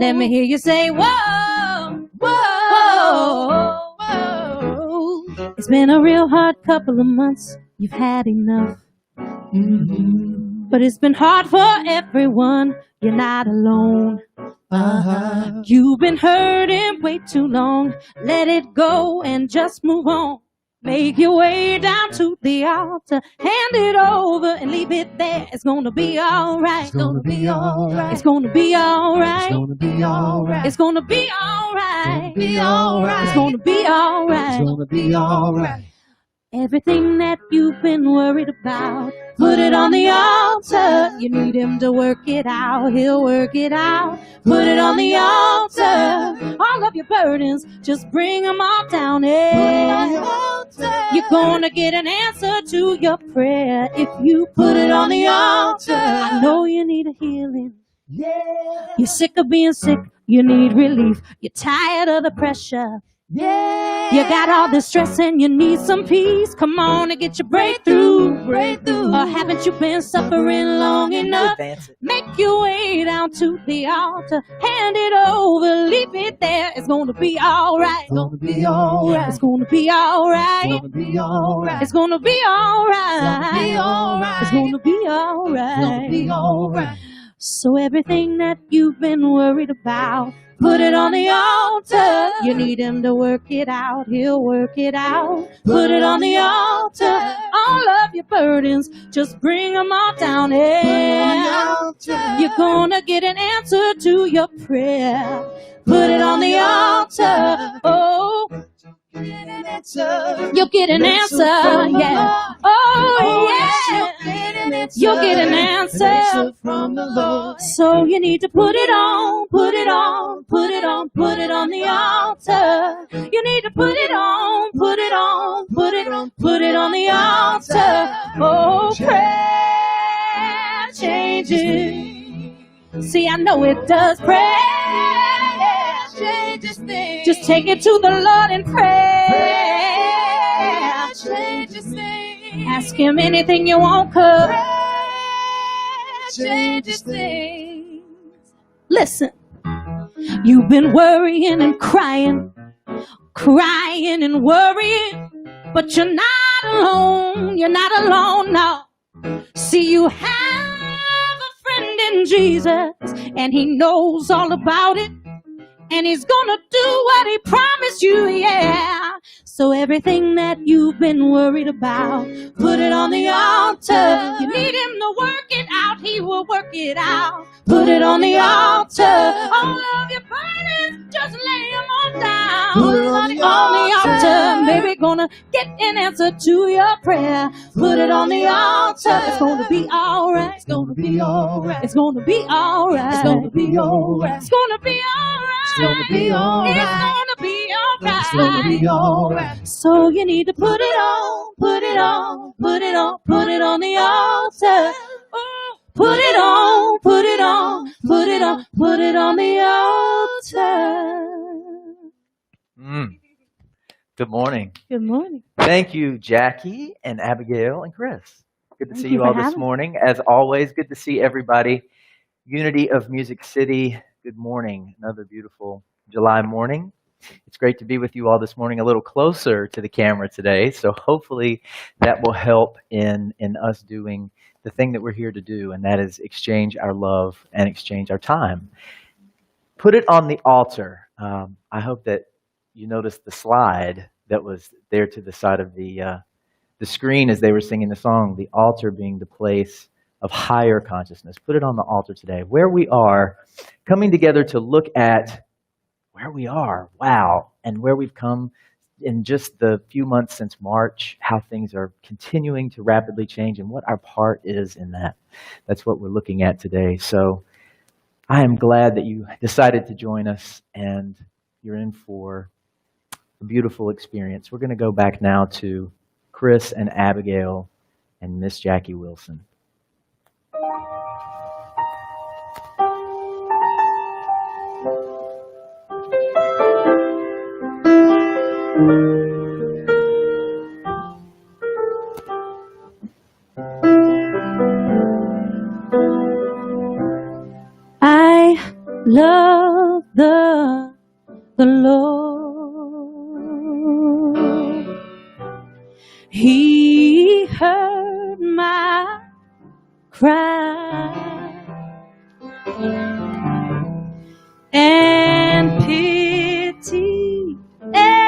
Let me hear you say, whoa, whoa, whoa. It's been a real hard couple of months. You've had enough. But it's been hard for everyone. You're not alone. You've been hurting way too long. Let it go and just move on. Make your way down to the altar. Hand it over and leave it there. It's gonna be alright. It's gonna be alright. It's gonna be alright. It's gonna be alright. It's gonna be alright. It's gonna be alright. It's gonna be alright. Everything that you've been worried about, put it on the altar. You need him to work it out. He'll work it out. Put it on the altar. All of your burdens, just bring them all down. You're gonna get an answer to your prayer if you put it on the altar. I know you need a healing. You're sick of being sick. You need relief. You're tired of the pressure. You got all this stress and you need some peace. Come on and get your breakthrough. Or haven't you been suffering long enough? Make your way down to the altar. Hand it over, leave it there. It's gonna be alright. It's gonna be alright. It's gonna be alright. It's gonna be alright. It's gonna be alright. It's gonna be alright. It's gonna be alright. So everything that you've been worried about, put it on the altar. You need him to work it out. He'll work it out. Put it on the altar. All of your burdens, just bring them all down here. You're gonna get an answer to your prayer. Put it on the altar. Oh, you'll get an answer, yeah. Oh, yeah. You'll get an answer from the Lord. So you need to put it on, put it on, put it on, put it on the altar. You need to put it on, put it on, put it on, put it on the altar. Oh, prayer changes. See, I know it does. Prayer changes things. Just take it to the Lord in prayer. Changes things. Ask him anything you want, 'cause changes things. Listen, you've been worrying and crying and worrying, but you're not alone. You're not alone, no. See, you have a friend in Jesus, and he knows all about it. And he's gonna do what he promised you, yeah. So everything that you've been worried about, put it on the altar. You need him to work it out, he will work it out. Put it on the altar. All of your burdens, just lay them on down. Put it on the altar. Baby, gonna get an answer to your prayer. Put it on the altar. It's gonna be alright. It's gonna be alright. It's gonna be alright. It's gonna be alright. It's gonna be alright. It's gonna be alright. It's gonna be alright. It's gonna be alright. So you need to put it on, put it on, put it on, put it on the altar. Put it on, put it on, put it on, put it on the altar. Good morning. Good morning. Thank you, Jackie and Abigail and Chris. Good to see you all this morning. As always, good to see everybody. Unity of Music City, good morning. Another beautiful July morning. It's great to be with you all this morning, a little closer to the camera today. So hopefully that will help in us doing the thing that we're here to do, and that is exchange our love and exchange our time. Put it on the altar. I hope that you noticed the slide that was there to the side of the screen as they were singing the song, the altar being the place of higher consciousness. Put it on the altar today, where we are coming together to look at where we are, wow, and where we've come in just the few months since March, how things are continuing to rapidly change and what our part is in that. That's what we're looking at today. So I am glad that you decided to join us and you're in for a beautiful experience. We're going to go back now to Chris and Abigail and Miss Jackie Wilson. I love the Lord. He heard my cry and pitied every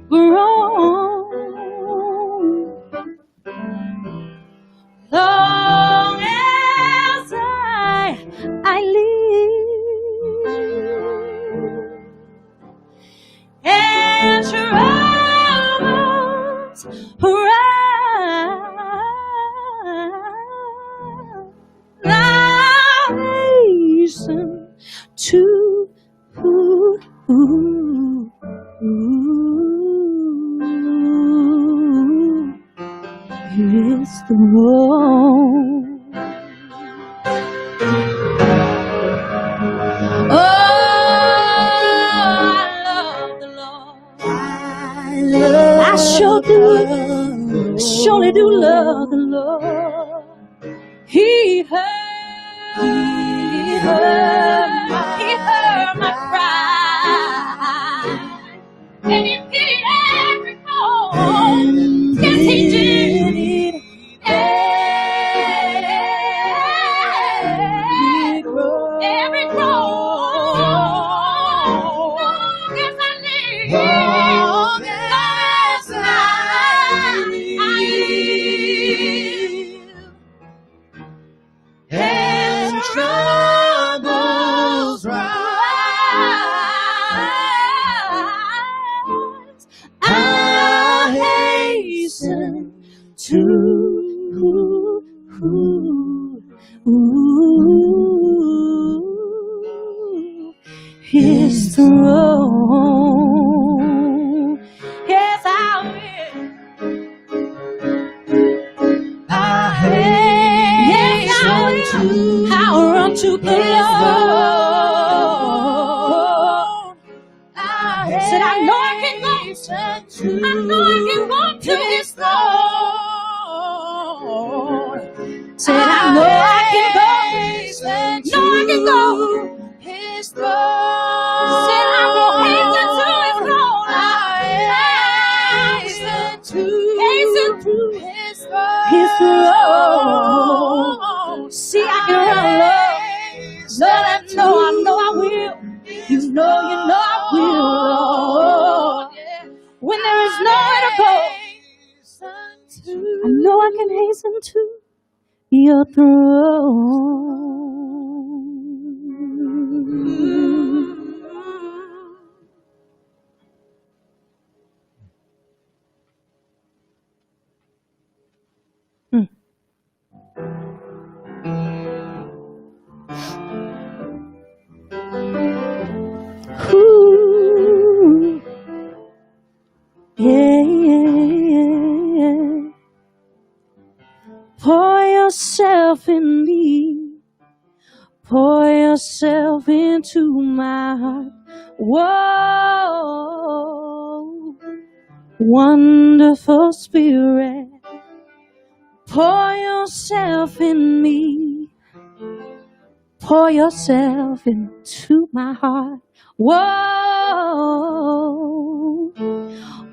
groan. Long as I live and troubles arise, I'll hasten to His throne. Oh, I sure do, surely do love the Lord. He heard my cry, and He pitied every groan. Yes, He did. Every groan. Yes, I live. Yes, I live. And troubles rise, I hasten to His throne. Yes, I will. I hasten I'll run to the Lord. Said I know I can go. I know I can go to His throne. Said I know I can go. No, I can go. His throne. Said I will hasten to His throne. Hasten to His throne. His throne. See, I can run, Lord. Lord, I know I will. You know I will, Lord. When there is nowhere to go, I know I can hasten to Your throne. Ooh. Yeah. Pour yourself in me. Pour yourself into my heart. Whoa, wonderful Spirit. Pour yourself in me. Pour yourself into my heart. Whoa,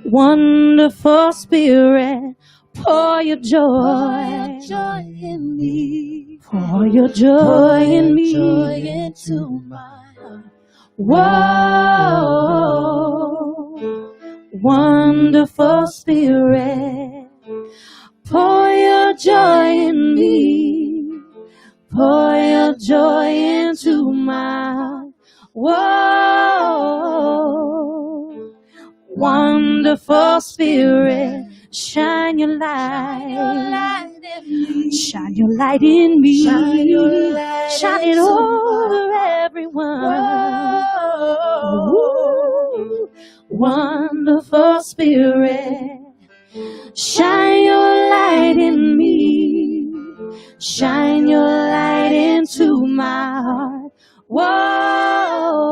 wonderful Spirit. Pour your joy in me. Pour your joy in me. Joy into my heart. Whoa, wonderful Spirit. Pour your joy in me. Pour your joy into my heart. Whoa, wonderful Spirit. Shine your light in me. Shine your light in me. Shine it over everyone. Ooh, wonderful Spirit. Shine your light in me. Shine your light into my heart. Whoa,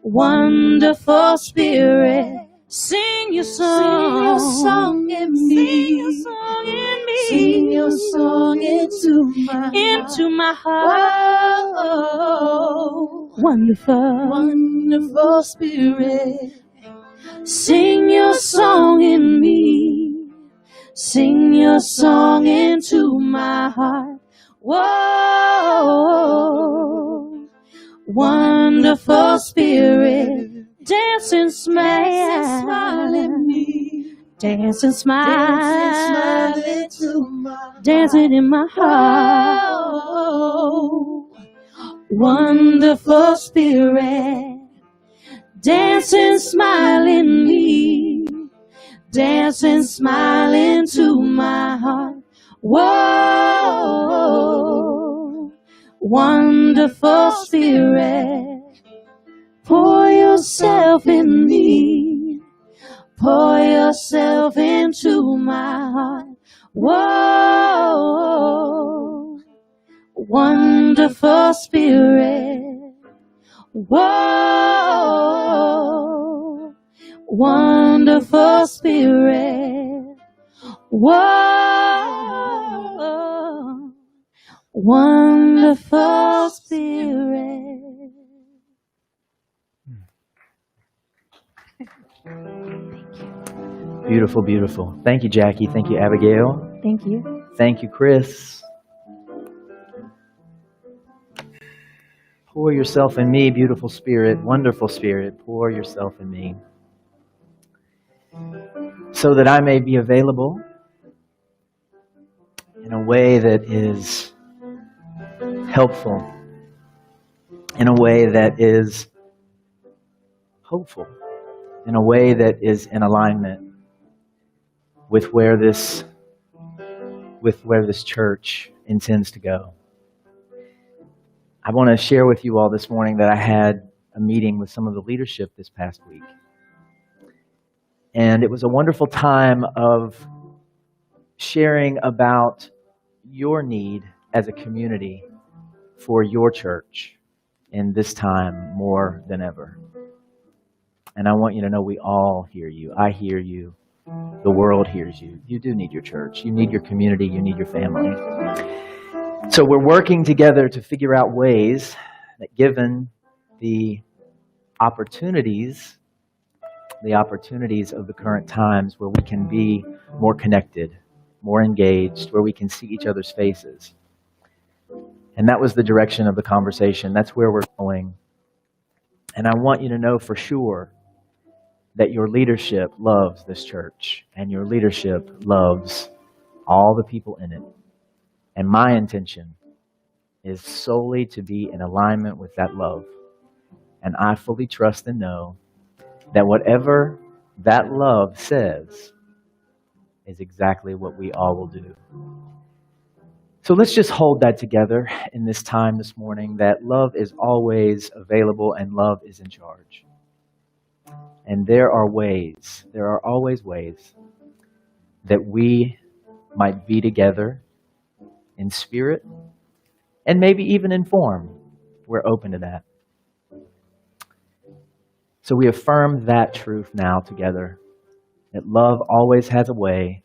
wonderful Spirit. Sing your song in me. Sing your song in me. Sing your song into my heart. Whoa. Wonderful, Wonderful Spirit. sing your song in me. Sing your song into my heart. Whoa. Wonderful Spirit. Dance and smile in me. Dance and smile into my dancing in my heart. Wonderful Spirit, dance and smile in me. Dance and smile into my heart. Whoa, wonderful Spirit, pour yourself in me. Pour yourself into my heart. Whoa, wonderful Spirit. Whoa, wonderful Spirit. Whoa, wonderful Spirit. Beautiful, beautiful. Thank you, Jackie. Thank you, Abigail. Thank you. Thank you, Chris. Pour yourself in me, beautiful Spirit, wonderful Spirit. Pour yourself in me, so that I may be available in a way that is helpful, in a way that is hopeful, in a way that is in alignment with where this church intends to go. I want to share with you all this morning that I had a meeting with some of the leadership this past week. And it was a wonderful time of sharing about your need as a community for your church in this time more than ever. And I want you to know we all hear you. I hear you. The world hears you. You do need your church. You need your community. You need your family. So we're working together to figure out ways that, given the opportunities of the current times, where we can be more connected, more engaged, where we can see each other's faces. And that was the direction of the conversation. That's where we're going. And I want you to know for sure that your leadership loves this church, and your leadership loves all the people in it. And my intention is solely to be in alignment with that love. And I fully trust and know that whatever that love says is exactly what we all will do. So let's just hold that together in this time this morning, that love is always available and love is in charge. And there are always ways that we might be together in spirit and maybe even in form. We're open to that. So we affirm that truth now together, that love always has a way,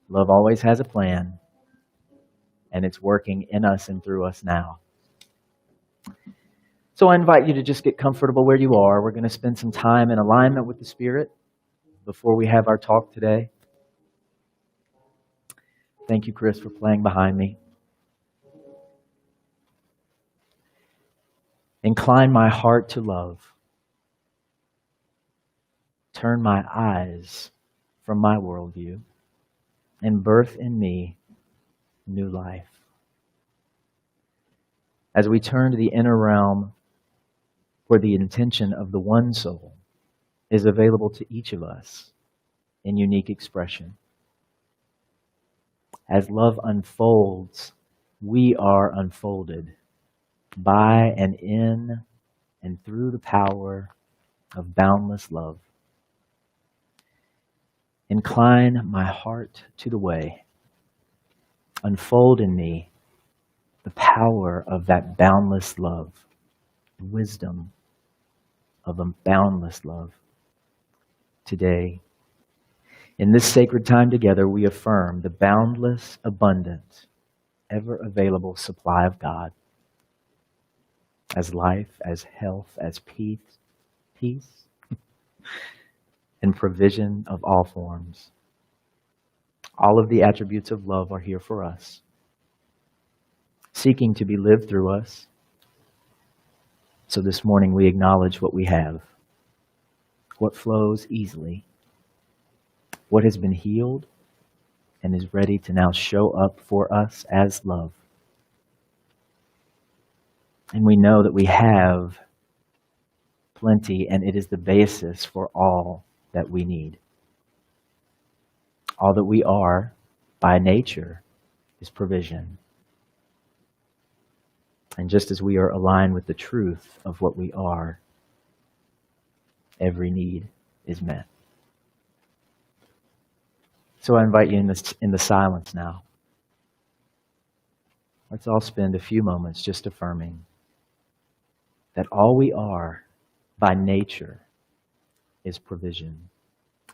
love always has a plan, and it's working in us and through us now. So I invite you to just get comfortable where you are. We're going to spend some time in alignment with the Spirit before we have our talk today. Thank you, Chris, for playing behind me. Incline my heart to love. Turn my eyes from my worldview and birth in me new life. As we turn to the inner realm, where the intention of the one soul is available to each of us in unique expression. As love unfolds, we are unfolded by and in and through the power of boundless love. Incline my heart to the way. Unfold in me the power of that boundless love, the wisdom of a boundless love today In this sacred time together, we affirm the boundless, abundant, ever available supply of God as life, as health, as peace, and provision of all forms. All of the attributes of love are here for us, seeking to be lived through us. So this morning we acknowledge what we have, what flows easily, what has been healed and is ready to now show up for us as love. And we know that we have plenty, and it is the basis for all that we need. All that we are by nature is provision. And just as we are aligned with the truth of what we are, every need is met. So I invite you in the silence now. Let's all spend a few moments just affirming that all we are by nature is provision.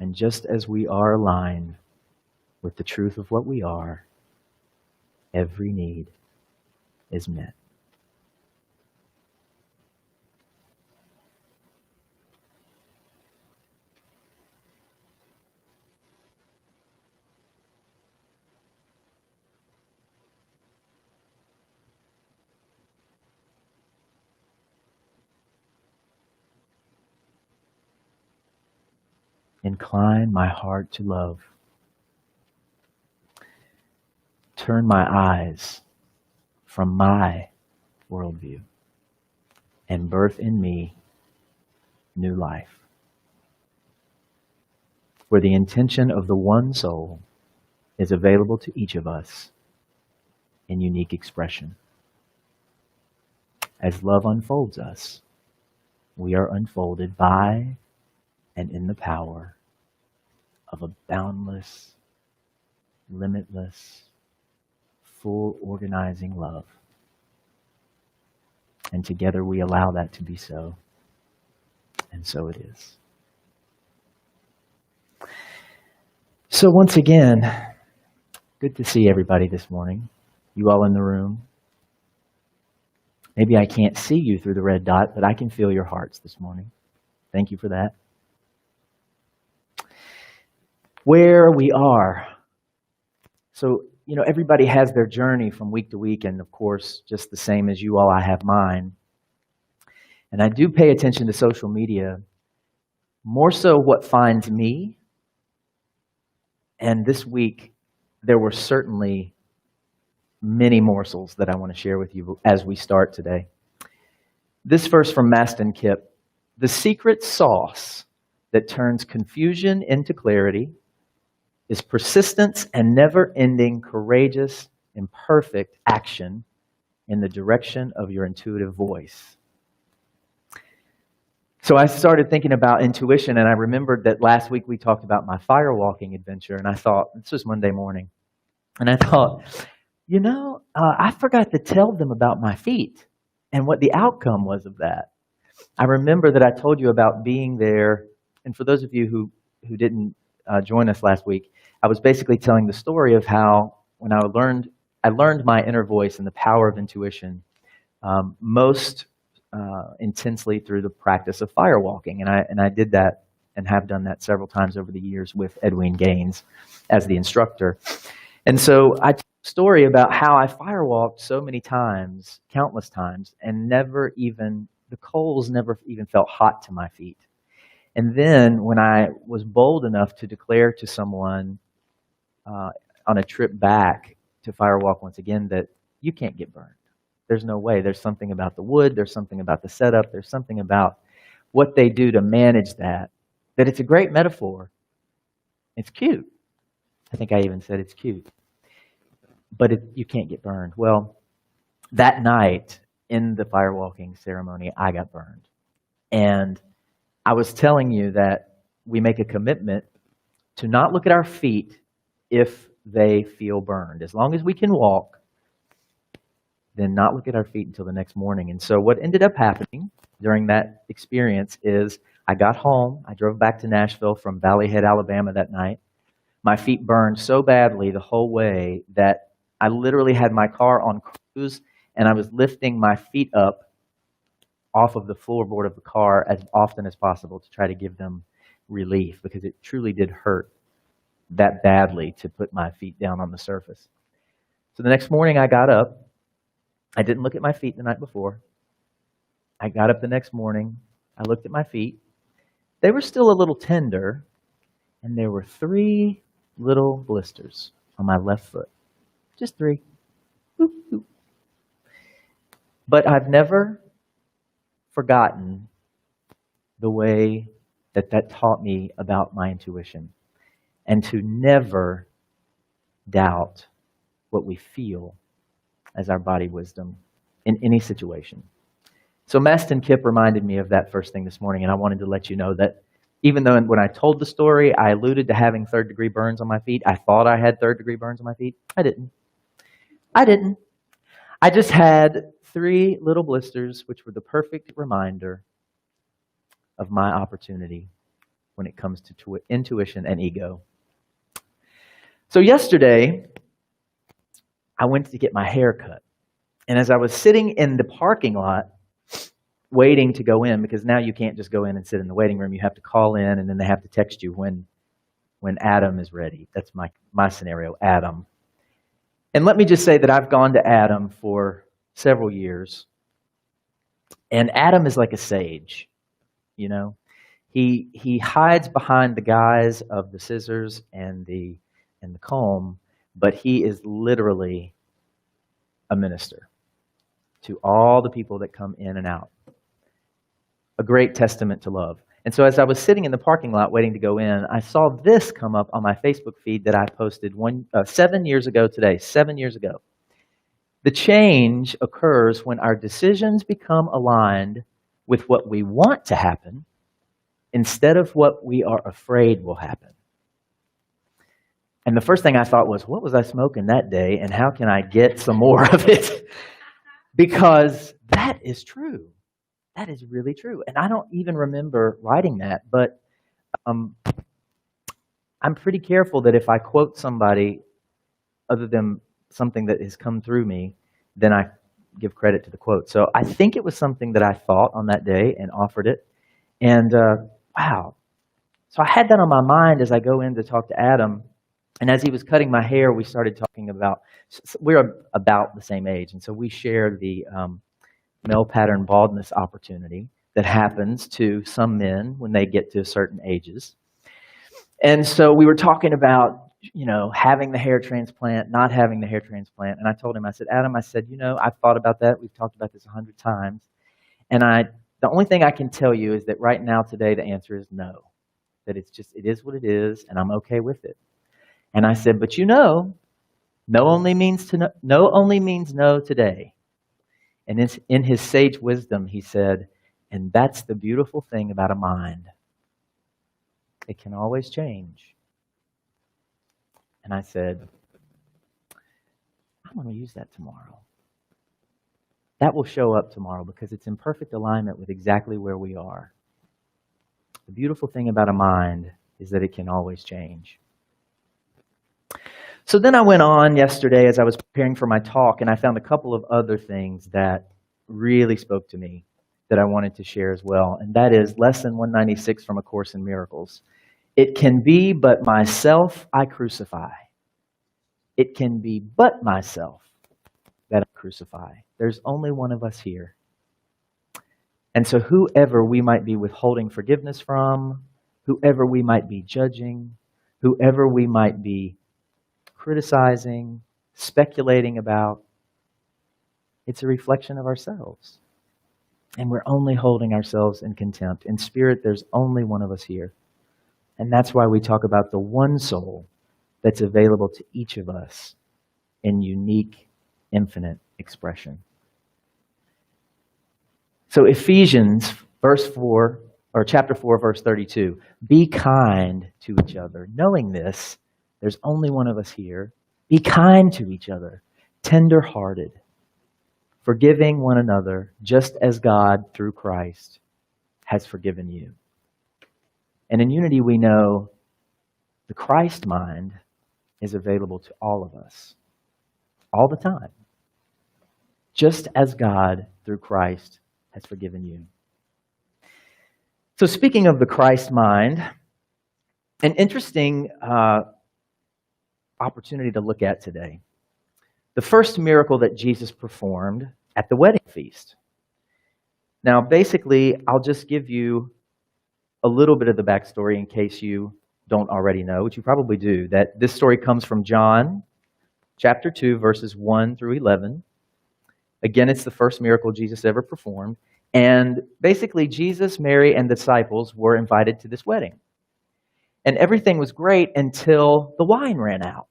And just as we are aligned with the truth of what we are, every need is met. Incline my heart to love. Turn my eyes from my worldview and birth in me new life, where the intention of the one soul is available to each of us in unique expression. As love unfolds us, we are unfolded by and in the power of a boundless, limitless, full organizing love. And together we allow that to be so. And so it is. So once again, good to see everybody this morning. You all in the room. Maybe I can't see you through the red dot, but I can feel your hearts this morning. Thank you for that. Where we are. So, everybody has their journey from week to week, and of course, just the same as you all, I have mine. And I do pay attention to social media, more so what finds me. And this week, there were certainly many morsels that I want to share with you as we start today. This verse from Maston Kipp: the secret sauce that turns confusion into clarity is persistence and never-ending, courageous, imperfect action in the direction of your intuitive voice. So I started thinking about intuition, and I remembered that last week we talked about my firewalking adventure, and I thought, this was Monday morning, and I thought, I forgot to tell them about my feet and what the outcome was of that. I remember that I told you about being there, and for those of you who didn't join us last week, I was basically telling the story of how when I learned my inner voice and the power of intuition most intensely through the practice of firewalking, and I did that and have done that several times over the years with Edwin Gaines as the instructor. And so I told a story about how I firewalked so many times, countless times, and the coals never even felt hot to my feet. And then when I was bold enough to declare to someone on a trip back to firewalk once again that you can't get burned. There's no way. There's something about the wood. There's something about the setup. There's something about what they do to manage that it's a great metaphor. It's cute. I think I even said it's cute. But you can't get burned. Well, that night in the firewalking ceremony, I got burned. And I was telling you that we make a commitment to not look at our feet if they feel burned. As long as we can walk, then not look at our feet until the next morning. And so what ended up happening during that experience is I got home. I drove back to Nashville from Valley Head, Alabama that night. My feet burned so badly the whole way that I literally had my car on cruise, and I was lifting my feet up off of the floorboard of the car as often as possible to try to give them relief, because it truly did hurt that badly to put my feet down on the surface. So the next morning I got up. I didn't look at my feet the night before. I got up the next morning. I looked at my feet. They were still a little tender, and there were 3 little blisters on my left foot. Just 3. Boop, boop. But I've never forgotten the way that taught me about my intuition, and to never doubt what we feel as our body wisdom in any situation. So Maston Kip reminded me of that first thing this morning, and I wanted to let you know that even though when I told the story, I alluded to having third-degree burns on my feet, I thought I had third-degree burns on my feet. I didn't. I just had 3 little blisters, which were the perfect reminder of my opportunity when it comes to intuition and ego. So yesterday, I went to get my hair cut. And as I was sitting in the parking lot, waiting to go in, because now you can't just go in and sit in the waiting room. You have to call in, and then they have to text you when Adam is ready. That's my scenario, Adam. And let me just say that I've gone to Adam for several years. And Adam is like a sage, you know. He hides behind the guise of the scissors and the comb, but he is literally a minister to all the people that come in and out. A great testament to love. And so as I was sitting in the parking lot waiting to go in, I saw this come up on my Facebook feed that I posted 7 years ago today, 7 years ago. The change occurs when our decisions become aligned with what we want to happen instead of what we are afraid will happen. And the first thing I thought was, what was I smoking that day, and how can I get some more of it? Because that is true. That is really true. And I don't even remember writing that, but I'm pretty careful that if I quote somebody other than something that has come through me, then I give credit to the quote. So I think it was something that I thought on that day and offered it. And wow. So I had that on my mind as I go in to talk to Adam. And as he was cutting my hair, we started talking about, we're about the same age. And so we share the male pattern baldness opportunity that happens to some men when they get to certain ages. And so we were talking about, you know, having the hair transplant, not having the hair transplant. And I told him, I said, Adam, I said, you know, I've thought about that. We've talked about this 100 times. And the only thing I can tell you is that right now, today, the answer is no. That it is what it is, and I'm okay with it. And I said, but you know, no only means no today. And in his sage wisdom, he said, and that's the beautiful thing about a mind. It can always change. And I said, I'm going to use that tomorrow. That will show up tomorrow because it's in perfect alignment with exactly where we are. The beautiful thing about a mind is that it can always change. So then I went on yesterday as I was preparing for my talk, and I found a couple of other things that really spoke to me that I wanted to share as well. And that is Lesson 196 from A Course in Miracles. It can be but myself I crucify. It can be but myself that I crucify. There's only one of us here. And so whoever we might be withholding forgiveness from, whoever we might be judging, whoever we might be criticizing, speculating about, it's a reflection of ourselves. And we're only holding ourselves in contempt. In spirit, there's only one of us here. And that's why we talk about the one soul that's available to each of us in unique, infinite expression. So Ephesians chapter 4, verse 32, be kind to each other. Knowing this, there's only one of us here. Be kind to each other, tender-hearted, forgiving one another, just as God, through Christ, has forgiven you. And in unity, we know The Christ mind is available to all of us, all the time, just as God, through Christ, has forgiven you. So speaking of the Christ mind, an interesting opportunity to look at today. The first miracle that Jesus performed at the wedding feast. Now, basically, I'll just give you a little bit of the backstory in case you don't already know, which you probably do, that this story comes from John chapter 2, verses 1 through 11. Again, it's the first miracle Jesus ever performed. And basically, Jesus, Mary, and the disciples were invited to this wedding. And everything was great until the wine ran out.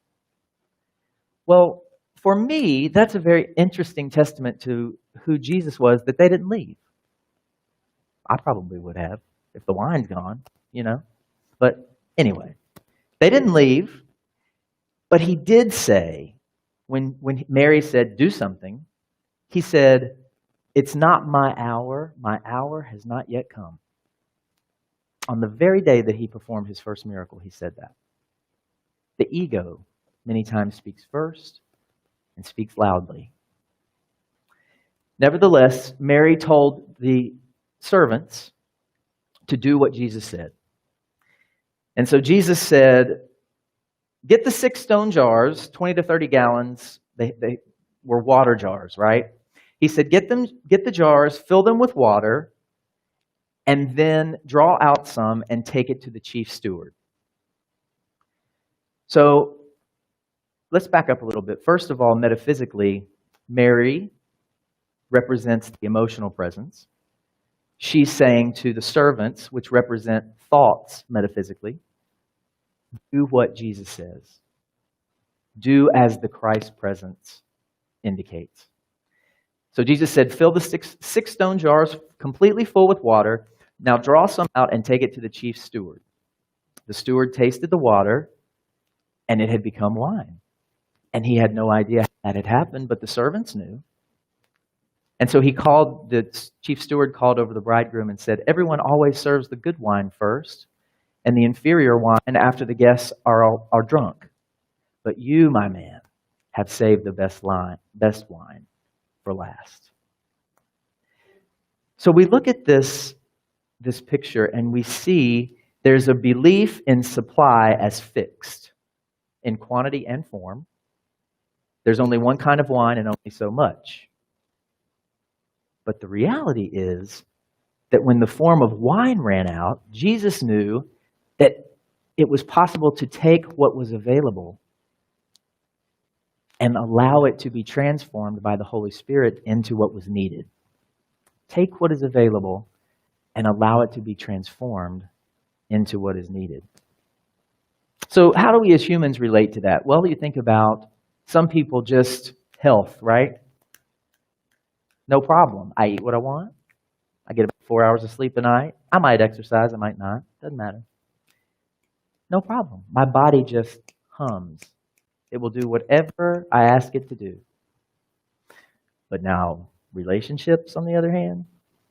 Well, for me, that's a very interesting testament to who Jesus was, that they didn't leave. I probably would have if the wine's gone, But anyway, they didn't leave. But he did say, when Mary said, do something, he said, it's not my hour has not yet come. On the very day that he performed his first miracle, he said that. The ego many times speaks first and speaks loudly. Nevertheless, Mary told the servants to do what Jesus said. And so Jesus said, get the 6 stone jars, 20 to 30 gallons. They were water jars, right? He said, get the jars, fill them with water, and then draw out some and take it to the chief steward. So let's back up a little bit. First of all, metaphysically, Mary represents the emotional presence. She's saying to the servants, which represent thoughts metaphysically, do what Jesus says. Do as the Christ presence indicates. So Jesus said, fill the six stone jars completely full with water. Now draw some out and take it to the chief steward. The steward tasted the water, and it had become wine. And he had no idea how that had happened, but the servants knew. And so the chief steward called over the bridegroom and said, everyone always serves the good wine first, and the inferior wine after the guests are drunk. But you, my man, have saved the best wine for last. So we look at this picture and we see there's a belief in supply as fixed in quantity and form. There's only one kind of wine and only so much. But the reality is that when the form of wine ran out, Jesus knew that it was possible to take what was available and allow it to be transformed by the Holy Spirit into what was needed. Take what is available and allow it to be transformed into what is needed. So how do we as humans relate to that? Well, you think about some people just health, right? No problem. I eat what I want. I get about 4 hours of sleep a night. I might exercise, I might not. Doesn't matter. No problem. My body just hums. It will do whatever I ask it to do. But now, relationships, on the other hand,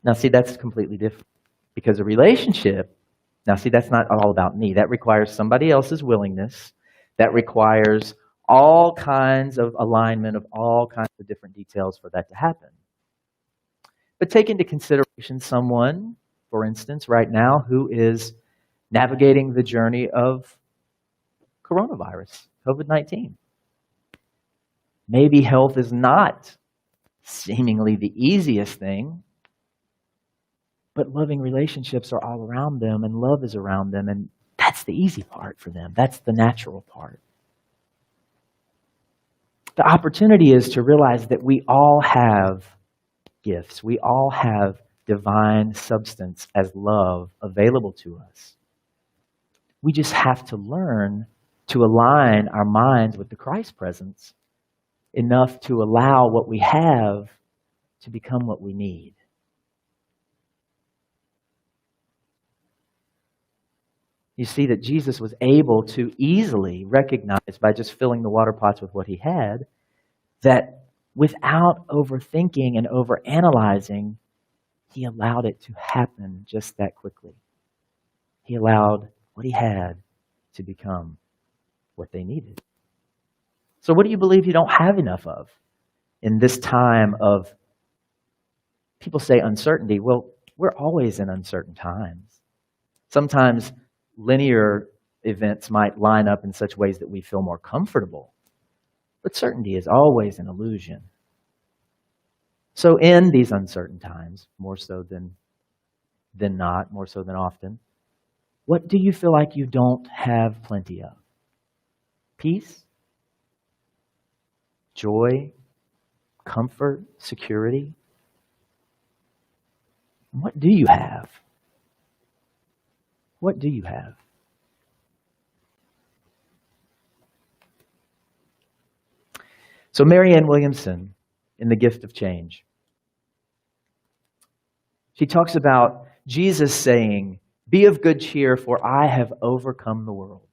now see, that's completely different. Because a relationship, now see, that's not all about me. That requires somebody else's willingness. That requires all kinds of alignment of all kinds of different details for that to happen. But take into consideration someone, for instance, right now, who is navigating the journey of coronavirus, COVID-19. Maybe health is not seemingly the easiest thing, but loving relationships are all around them and love is around them, and that's the easy part for them. That's the natural part. The opportunity is to realize that we all have gifts. We all have divine substance as love available to us. We just have to learn to align our minds with the Christ presence enough to allow what we have to become what we need. You see that Jesus was able to easily recognize by just filling the water pots with what he had, that without overthinking and overanalyzing, he allowed it to happen just that quickly. He allowed what he had to become what they needed. So what do you believe you don't have enough of in this time of, people say uncertainty? Well, we're always in uncertain times. Sometimes linear events might line up in such ways that we feel more comfortable. But certainty is always an illusion. So in these uncertain times, more so than not, more so than often, what do you feel like you don't have plenty of? Peace? Joy? Comfort? Security? What do you have? What do you have? So Marianne Williamson, in The Gift of Change, she talks about Jesus saying, "Be of good cheer, for I have overcome the world."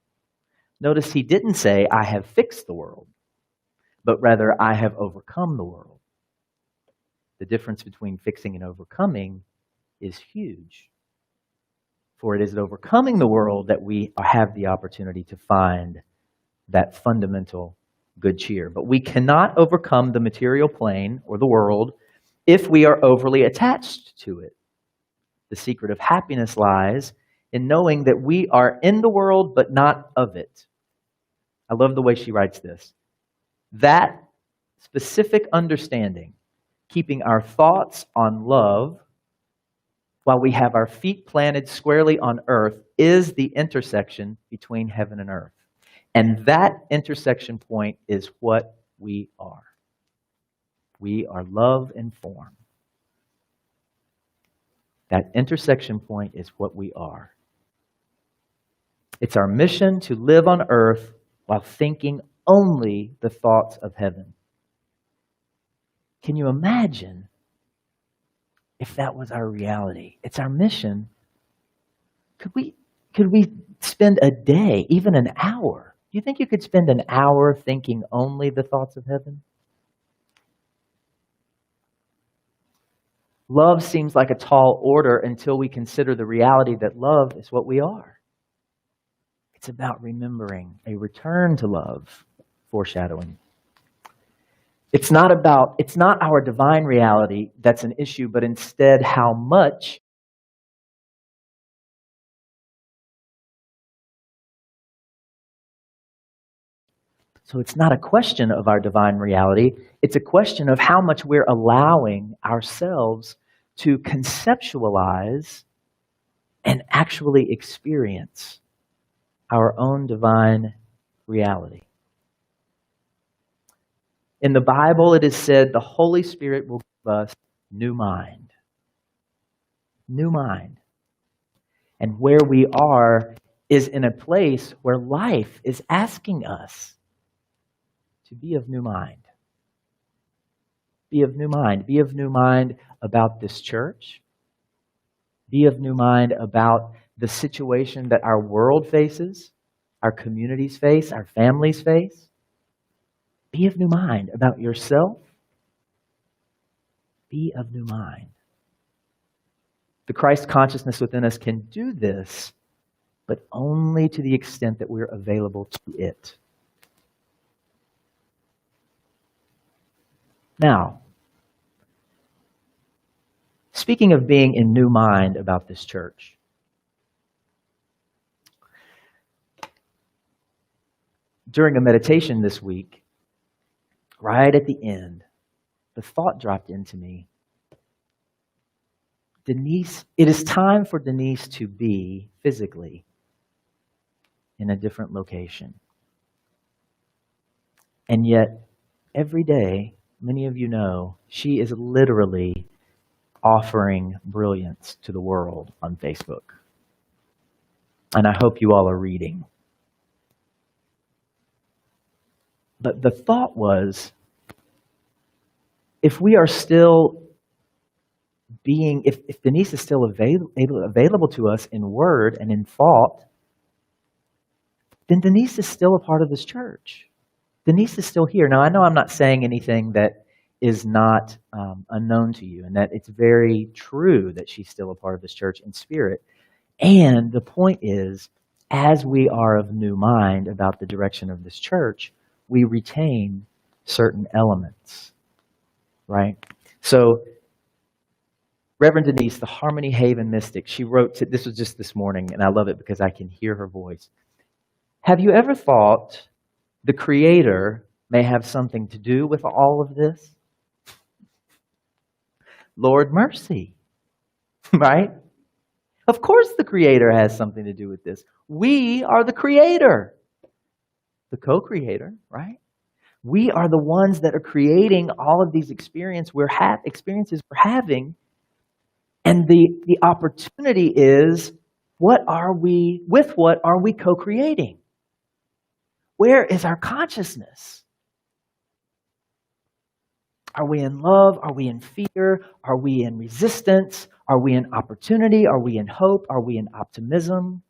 Notice he didn't say, "I have fixed the world," but rather, "I have overcome the world." The difference between fixing and overcoming is huge. For it is overcoming the world that we have the opportunity to find that fundamental good cheer. But we cannot overcome the material plane or the world if we are overly attached to it. The secret of happiness lies in knowing that we are in the world but not of it. I love the way she writes this. That specific understanding, keeping our thoughts on love while we have our feet planted squarely on earth, is the intersection between heaven and earth. And that intersection point is what we are. We are love in form. That intersection point is what we are. It's our mission to live on earth while thinking only the thoughts of heaven. Can you imagine if that was our reality? It's our mission. Could we spend a day, even an hour? Do you think you could spend an hour thinking only the thoughts of heaven? Love seems like a tall order until we consider the reality that love is what we are. It's about remembering a return to love, foreshadowing. It's not our divine reality that's an issue, but instead how much So it's not a question of our divine reality. It's a question of how much we're allowing ourselves to conceptualize and actually experience our own divine reality. In the Bible, it is said the Holy Spirit will give us new mind. New mind. And where we are is in a place where life is asking us to be of new mind. Be of new mind. Be of new mind about this church. Be of new mind about the situation that our world faces, our communities face, our families face. Be of new mind about yourself. Be of new mind. The Christ consciousness within us can do this, but only to the extent that we're available to it. Now, speaking of being in new mind about this church, during a meditation this week, right at the end, the thought dropped into me. Denise, it is time for Denise to be physically in a different location. And yet, every day, many of you know, she is literally offering brilliance to the world on Facebook. And I hope you all are reading. But the thought was, if we are still being, if Denise is still available to us in word and in thought, then Denise is still a part of this church. Denise is still here. Now, I know I'm not saying anything that is not unknown to you, and that it's very true that she's still a part of this church in spirit. And the point is, as we are of new mind about the direction of this church, we retain certain elements, right? So Reverend Denise, the Harmony Haven mystic, she wrote, this was just this morning, and I love it because I can hear her voice. Have you ever thought the Creator may have something to do with all of this? Lord mercy, right? Of course the Creator has something to do with this. We are the Creator, the co-creator, right? We are the ones that are creating all of these experiences we're having. And the opportunity is, what are we co-creating? Where is our consciousness? Are we in love? Are we in fear? Are we in resistance? Are we in opportunity? Are we in hope? Are we in optimism?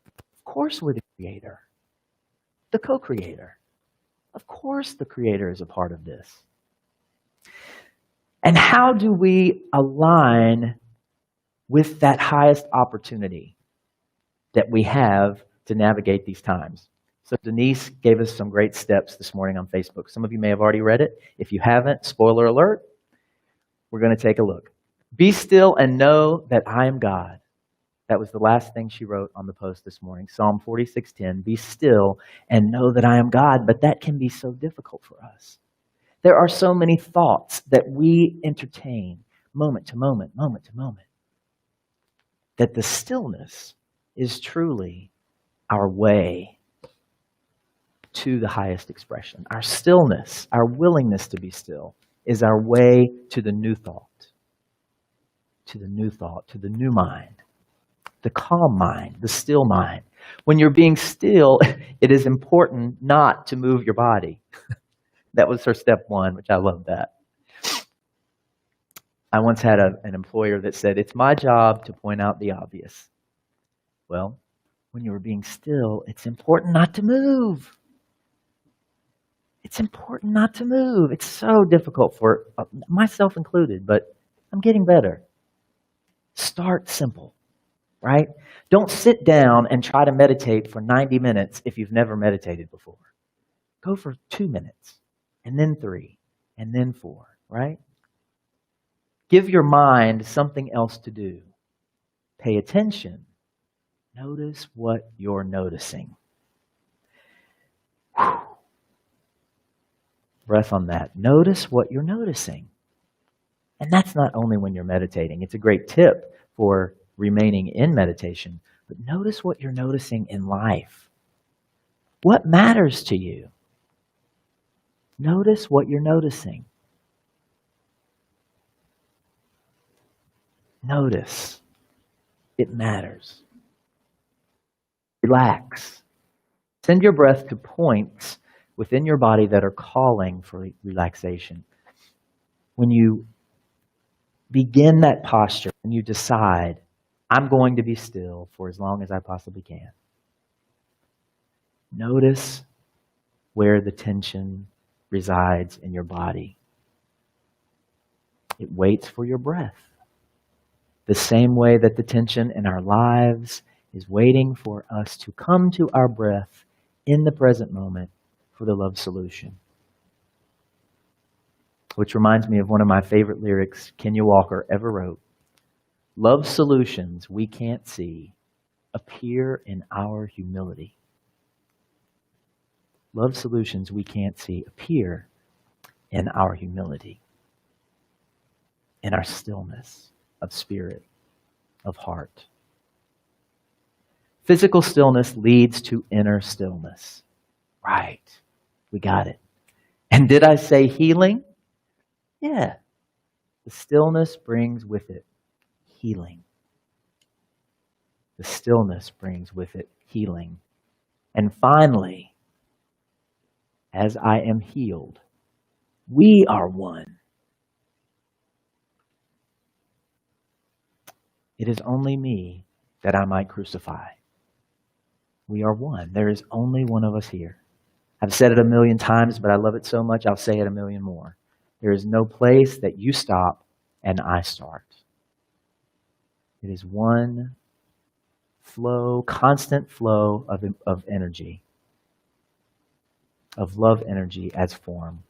Of course we're the creator, the co-creator. Of course the Creator is a part of this. And how do we align with that highest opportunity that we have to navigate these times? So Denise gave us some great steps this morning on Facebook. Some of you may have already read it. If you haven't, spoiler alert, we're going to take a look. Be still and know that I am God. That was the last thing she wrote on the post this morning. Psalm 46:10, be still and know that I am God. But that can be so difficult for us. There are so many thoughts that we entertain moment to moment, that the stillness is truly our way to the highest expression. Our stillness, our willingness to be still, is our way to the new thought, to the new mind, the calm mind, the still mind. When you're being still, it is important not to move your body. That was her step one, which I love that. I once had an employer that said, it's my job to point out the obvious. Well, when you are being still, it's important not to move. It's important not to move. It's so difficult for myself included, but I'm getting better. Start simple, right? Don't sit down and try to meditate for 90 minutes if you've never meditated before. Go for 2 minutes. And then 3, and then 4, right? Give your mind something else to do. Pay attention. Notice what you're noticing. Whew. Breath on that. Notice what you're noticing. And that's not only when you're meditating. It's a great tip for remaining in meditation. But notice what you're noticing in life. What matters to you? Notice what you're noticing. Notice. It matters. Relax. Send your breath to points within your body that are calling for relaxation. When you begin that posture and you decide, I'm going to be still for as long as I possibly can. Notice where the tension resides in your body. It waits for your breath. The same way that the tension in our lives is waiting for us to come to our breath in the present moment for the love solution. Which reminds me of one of my favorite lyrics Kenya Walker ever wrote. Love solutions we can't see appear in our humility. Love solutions we can't see appear in our humility, in our stillness of spirit, of heart. Physical stillness leads to inner stillness. Right. We got it. And did I say healing? Yeah. The stillness brings with it healing. The stillness brings with it healing. And finally, as I am healed, we are one. It is only me that I might crucify. We are one. There is only one of us here. I've said it 1,000,000 times, but I love it so much, I'll say it 1,000,000 more. There is no place that you stop and I start. It is one flow, constant flow of energy, of love energy as form.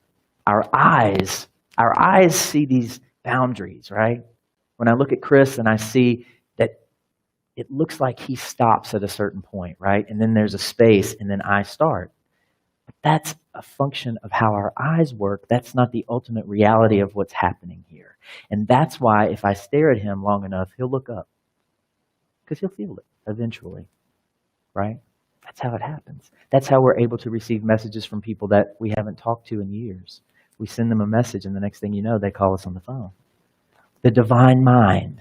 Our eyes see these boundaries, right? When I look at Chris and I see that it looks like he stops at a certain point, right? And then there's a space and then I start. But that's a function of how our eyes work. That's not the ultimate reality of what's happening here. And that's why if I stare at him long enough, he'll look up. Because he'll feel it eventually, right? That's how it happens. That's how we're able to receive messages from people that we haven't talked to in years. We send them a message and the next thing you know, they call us on the phone. The divine mind.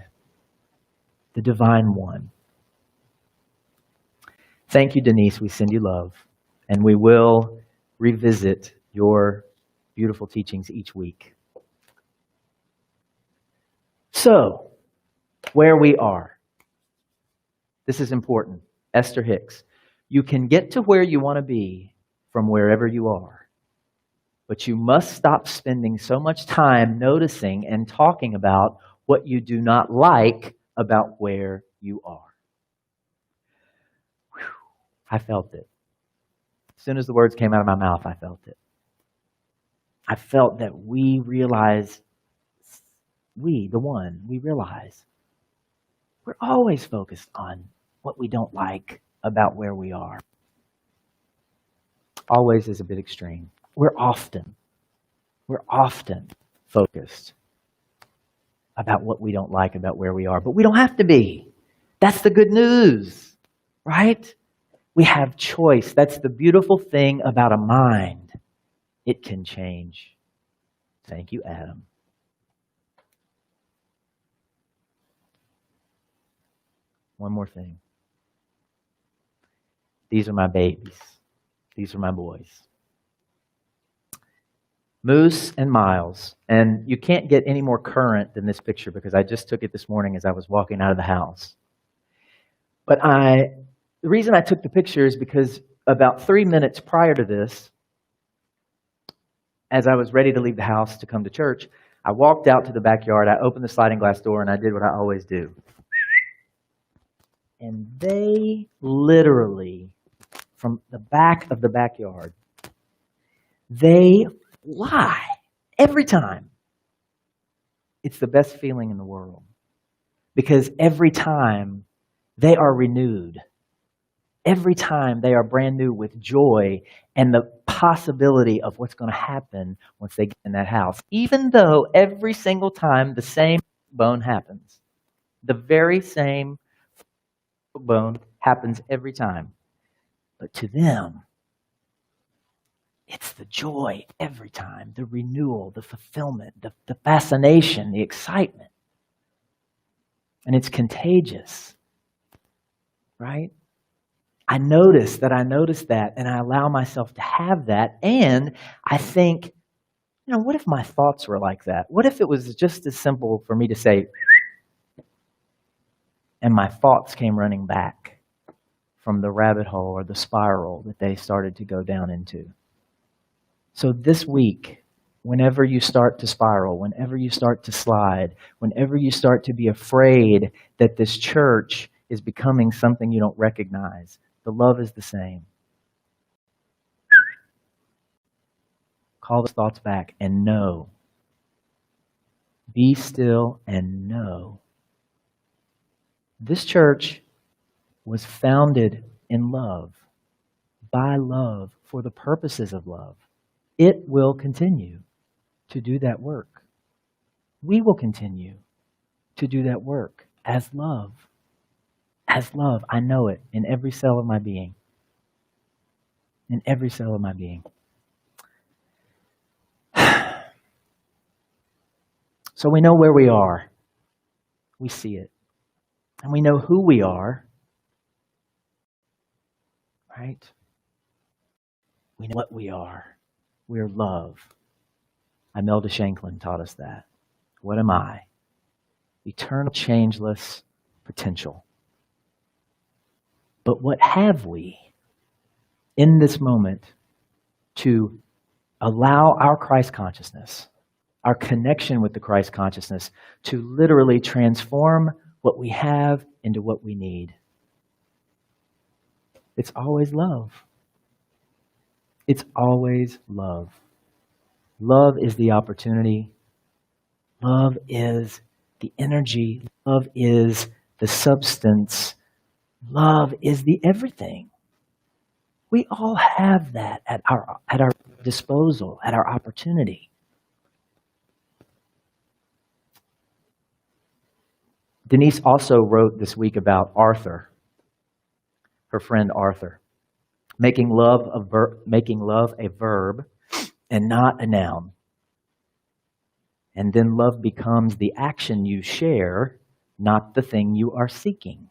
The divine one. Thank you, Denise. We send you love. And we will revisit your beautiful teachings each week. So, where we are. This is important. Esther Hicks. You can get to where you want to be from wherever you are. But you must stop spending so much time noticing and talking about what you do not like about where you are. Whew. I felt it. As soon as the words came out of my mouth, I felt it. I felt that we realize, we realize we're always focused on what we don't like about where we are. Always is a bit extreme. We're often focused about what we don't like about where we are, but we don't have to be. That's the good news, right? We have choice. That's the beautiful thing about a mind. It can change. Thank you, Adam. One more thing. These are my babies. These are my boys. Moose and Miles. And you can't get any more current than this picture because I just took it this morning as I was walking out of the house. But the reason I took the picture is because about 3 minutes prior to this, as I was ready to leave the house to come to church, I walked out to the backyard, I opened the sliding glass door, and I did what I always do. And they literally, from the back of the backyard, they fly every time. It's the best feeling in the world. Because every time they are renewed. Every time they are brand new with joy and the possibility of what's going to happen once they get in that house. Even though every single time the same bone happens. The very same bone happens every time. But to them, it's the joy every time, the renewal, the fulfillment, the fascination, the excitement. And it's contagious, right? I notice that, and I allow myself to have that, and I think, what if my thoughts were like that? What if it was just as simple for me to say, and my thoughts came running back from the rabbit hole or the spiral that they started to go down into? So this week, whenever you start to spiral, whenever you start to slide, whenever you start to be afraid that this church is becoming something you don't recognize, the love is the same. Call those thoughts back and know. Be still and know. This church was founded in love, by love, for the purposes of love. It will continue to do that work. We will continue to do that work as love. As love, I know it in every cell of my being. In every cell of my being. So we know where we are. We see it. And we know who we are. Right? We know what we are. We're love. Imelda Shanklin taught us that. What am I? Eternal, changeless potential. But what have we in this moment to allow our Christ consciousness, our connection with the Christ consciousness, to literally transform what we have into what we need? It's always love. It's always love. Love is the opportunity. Love is the energy. Love is the substance. Love is the everything. We all have that at our disposal, at our opportunity. Denise also wrote this week about Arthur, her friend Arthur, making love a verb and not a noun. And then love becomes the action you share, not the thing you are seeking.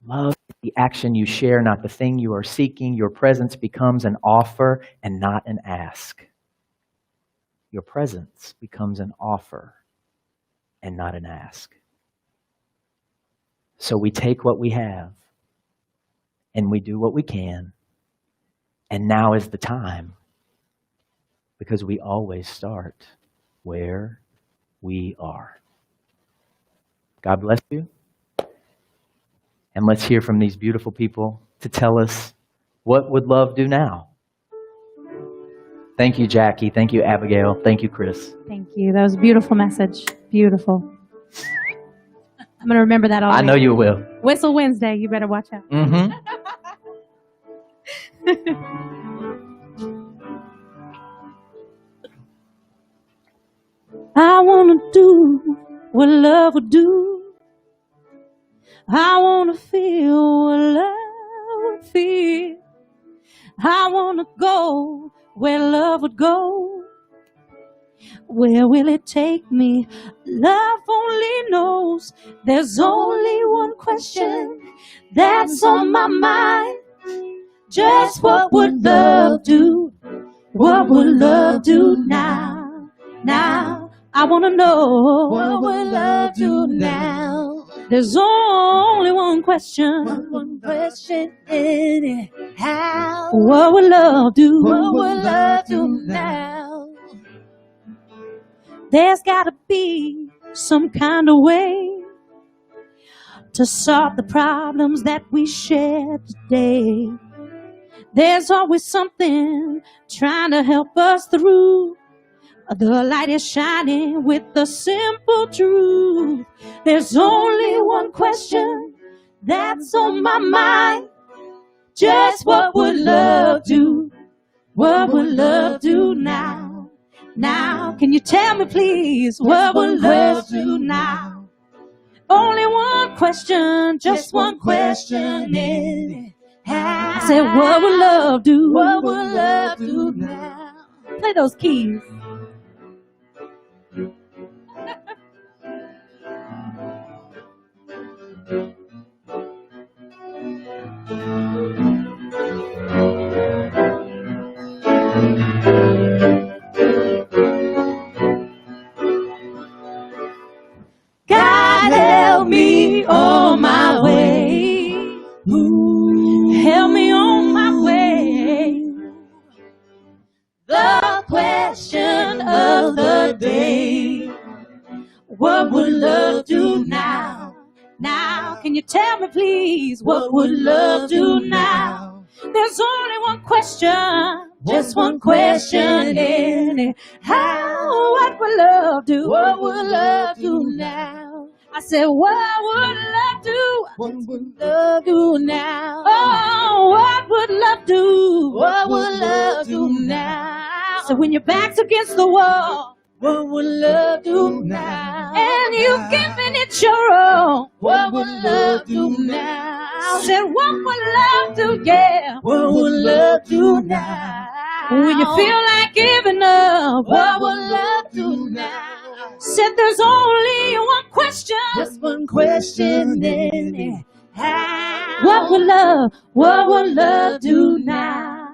Love is the action you share, not the thing you are seeking. Your presence becomes an offer and not an ask. Your presence becomes an offer and not an ask. So we take what we have and we do what we can. And now is the time, because we always start where we are. God bless you. And let's hear from these beautiful people to tell us, what would love do now? Thank you, Jackie. Thank you, Abigail. Thank you, Chris. Thank you. That was a beautiful message. Beautiful. I'm going to remember that all I week. know you will. Whistle Wednesday. You better watch out. Mm-hmm. I want to do what love would do. I want to feel what love would feel. I want to go where love would go. Where will it take me? Love only knows. There's only one question that's on my mind. Just what would love do? What would love do now? Now, I want to know, what would love do now? There's only one question. One question in it. How? What would love do? What would love do now? There's got to be some kind of way to solve the problems that we share today. There's always something trying to help us through. The light is shining with the simple truth. There's only one question that's on my mind. Just what would love do? What would love do now? Now, can you tell me please, what would love do now? Only one question, just one question in it. I said, what would love do? What would love do now? Play those keys. God help me on my way. Help me on my way. The question of the day. What would love do now? Now, can you tell me please, what would love do now? There's only one question, just one question in it. How, what would love do? What would love do now? I said, what would love do? What would love do now? Oh, what would love do? What would love do now? So when your back's against the wall, what would love do now? And you've given it your all, what would love do now? Said, what would love do? Yeah, what would love do now? When you feel like giving up, what would love do now? Said, there's only one question, just one question in it. What would love do now?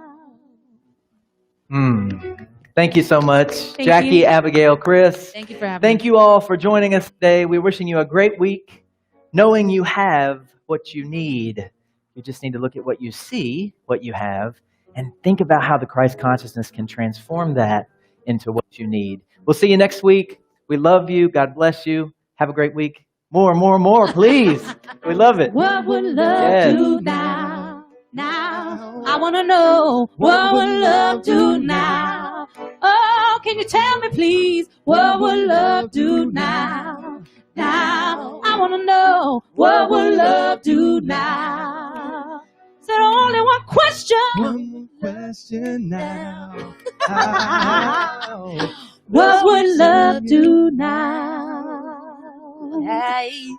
Thank you so much, Thank Jackie, you. Abigail, Chris. Thank you for having Thank you all for joining us today. We're wishing you a great week, knowing you have what you need. You just need to look at what you see, what you have, and think about how the Christ consciousness can transform that into what you need. We'll see you next week. We love you. God bless you. Have a great week. More, please. We love it. What would love Yes. do now? I wanna know what will love do now? Oh, can you tell me please, what will love do now? Now, I wanna know what will love do now? Is there only one question? One more question now. What will love do now? Hey.